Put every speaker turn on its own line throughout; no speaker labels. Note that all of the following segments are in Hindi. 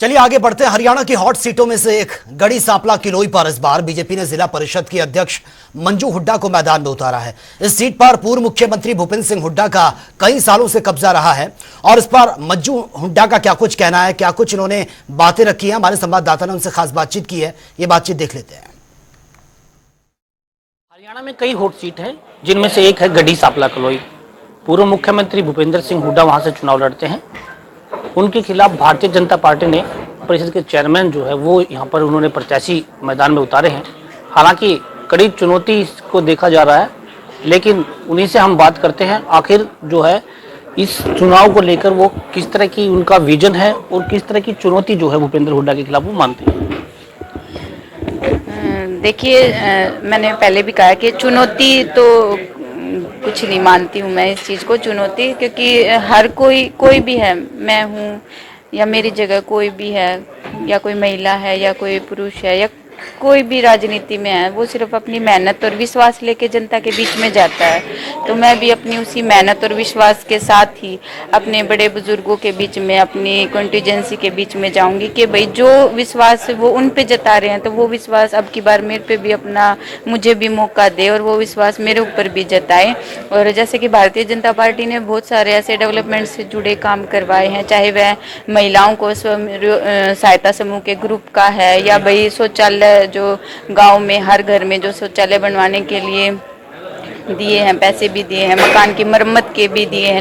चलिए आगे बढ़ते हैं। हरियाणा की हॉट सीटों में से एक गढ़ी सांपला किलोई पर इस बार बीजेपी ने जिला परिषद की अध्यक्ष मंजू हुड्डा को मैदान में उतारा है। इस सीट पर पूर्व मुख्यमंत्री भूपेंद्र सिंह हुड्डा का कई सालों से कब्जा रहा है और इस पर मंजू हुड्डा का क्या कुछ कहना है, क्या कुछ इन्होंने बातें रखी हैं, हमारे संवाददाता ने उनसे खास बातचीत की है। ये बातचीत देख लेते हैं।
हरियाणा में कई हॉट सीट है, जिनमें से एक है गढ़ी सांपला किलोई। पूर्व मुख्यमंत्री भूपेंद्र सिंह हुड्डा वहां से चुनाव लड़ते हैं। उनके खिलाफ भारतीय जनता पार्टी ने परिषद के चेयरमैन जो है वो यहाँ पर उन्होंने प्रत्याशी मैदान में उतारे हैं। हालांकि कड़ी चुनौती को देखा जा रहा है, लेकिन उन्हीं से हम बात करते हैं आखिर जो है इस चुनाव को लेकर वो किस तरह की उनका विजन है और किस तरह की चुनौती जो है भूपेंद्र हुड्डा के खिलाफ वो मानते हैं।
देखिए, मैंने पहले भी कहा कि चुनौती तो कुछ नहीं मानती हूँ मैं इस चीज़ को चुनौती, क्योंकि हर कोई भी है, मैं हूँ या मेरी जगह कोई भी है या कोई महिला है या कोई पुरुष है या कोई भी राजनीति में है, वो सिर्फ अपनी मेहनत और विश्वास लेके जनता के बीच में जाता है। तो मैं भी अपनी उसी मेहनत और विश्वास के साथ ही अपने बड़े बुजुर्गों के बीच में, अपनी कॉन्स्टिट्यूएंसी के बीच में जाऊंगी कि भाई जो विश्वास वो उन पे जता रहे हैं तो वो विश्वास अब की बार मेरे पे भी अपना मुझे भी मौका दे और वो विश्वास मेरे ऊपर भी जताए। और जैसे कि भारतीय जनता पार्टी ने बहुत सारे ऐसे डेवलपमेंट से जुड़े काम करवाए हैं, चाहे वह महिलाओं को सहायता समूह के ग्रुप का है या भाई शौचालय जो गांव में हर घर में जो शौचालय बनवाने के लिए दिए हैं, पैसे भी दिए हैं, मकान की मरम्मत के भी दिए हैं,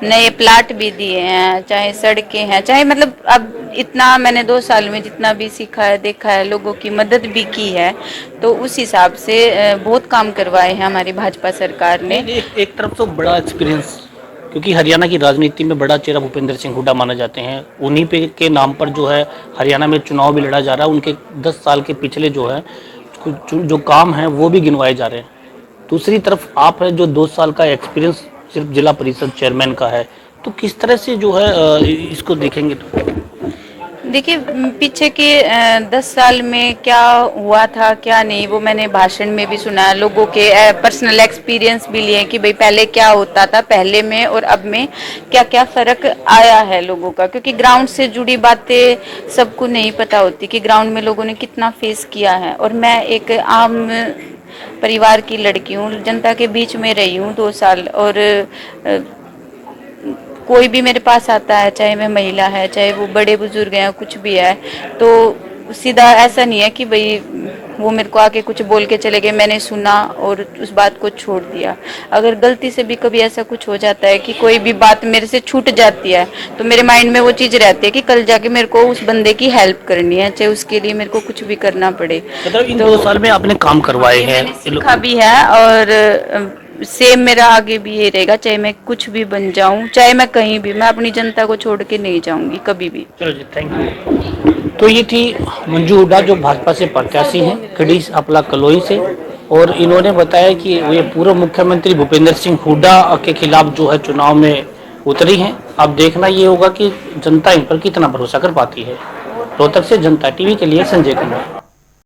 नए प्लाट भी दिए हैं, चाहे सड़कें हैं, चाहे मतलब अब इतना मैंने 2 साल में जितना भी सीखा है, देखा है, लोगों की मदद भी की है, तो उस हिसाब से बहुत काम करवाए हैं हमारी भाजपा सरकार ने।
एक तरफ तो बड़ा एक्सपीरियंस, क्योंकि हरियाणा की राजनीति में बड़ा चेहरा भूपेंद्र सिंह हुड्डा माना जाते हैं। उन्हीं पे के नाम पर जो है हरियाणा में चुनाव भी लड़ा जा रहा है। उनके 10 साल के पिछले जो है जो काम है वो भी गिनवाए जा रहे हैं। दूसरी तरफ आप है जो 2 साल का एक्सपीरियंस सिर्फ जिला परिषद चेयरमैन का है, तो किस तरह से जो है इसको देखेंगे? तो
देखिए, पीछे के 10 साल में क्या हुआ था क्या नहीं वो मैंने भाषण में भी सुना, लोगों के पर्सनल एक्सपीरियंस भी लिए कि भाई पहले क्या होता था, पहले में और अब में क्या क्या फ़र्क आया है लोगों का, क्योंकि ग्राउंड से जुड़ी बातें सबको नहीं पता होती कि ग्राउंड में लोगों ने कितना फेस किया है। और मैं एक आम परिवार की लड़की हूँ, जनता के बीच में रही हूँ 2 साल, और कोई भी मेरे पास आता है, चाहे वह महिला है, चाहे वो बड़े बुजुर्ग हैं, कुछ भी है, तो सीधा ऐसा नहीं है कि भाई वो मेरे को आके कुछ बोल के चले गए, मैंने सुना और उस बात को छोड़ दिया। अगर गलती से भी कभी ऐसा कुछ हो जाता है कि कोई भी बात मेरे से छूट जाती है, तो मेरे माइंड में वो चीज़ रहती है कि कल जाके मेरे को उस बंदे की हेल्प करनी है, चाहे उसके लिए मेरे को कुछ भी करना पड़े।
मतलब इन 2 साल में आपने काम करवाए हैं,
सीखा भी है और सेम मेरा आगे भी ये रहेगा, चाहे मैं कुछ भी बन जाऊं, चाहे मैं कहीं भी, मैं अपनी जनता को छोड़ के नहीं जाऊंगी कभी भी।
चलो जी, थैंक यू। तो ये थी मंजू हुड्डा जो भाजपा से प्रत्याशी हैं गढ़ी सांपला किलोई से, और इन्होंने बताया कि ये पूर्व मुख्यमंत्री भूपेंद्र सिंह हुड्डा के खिलाफ जो है चुनाव में उतरी हैं। अब देखना ये होगा कि जनता इन पर कितना भरोसा कर पाती है। रोहतक से जनता टीवी के लिए संजय कुमार।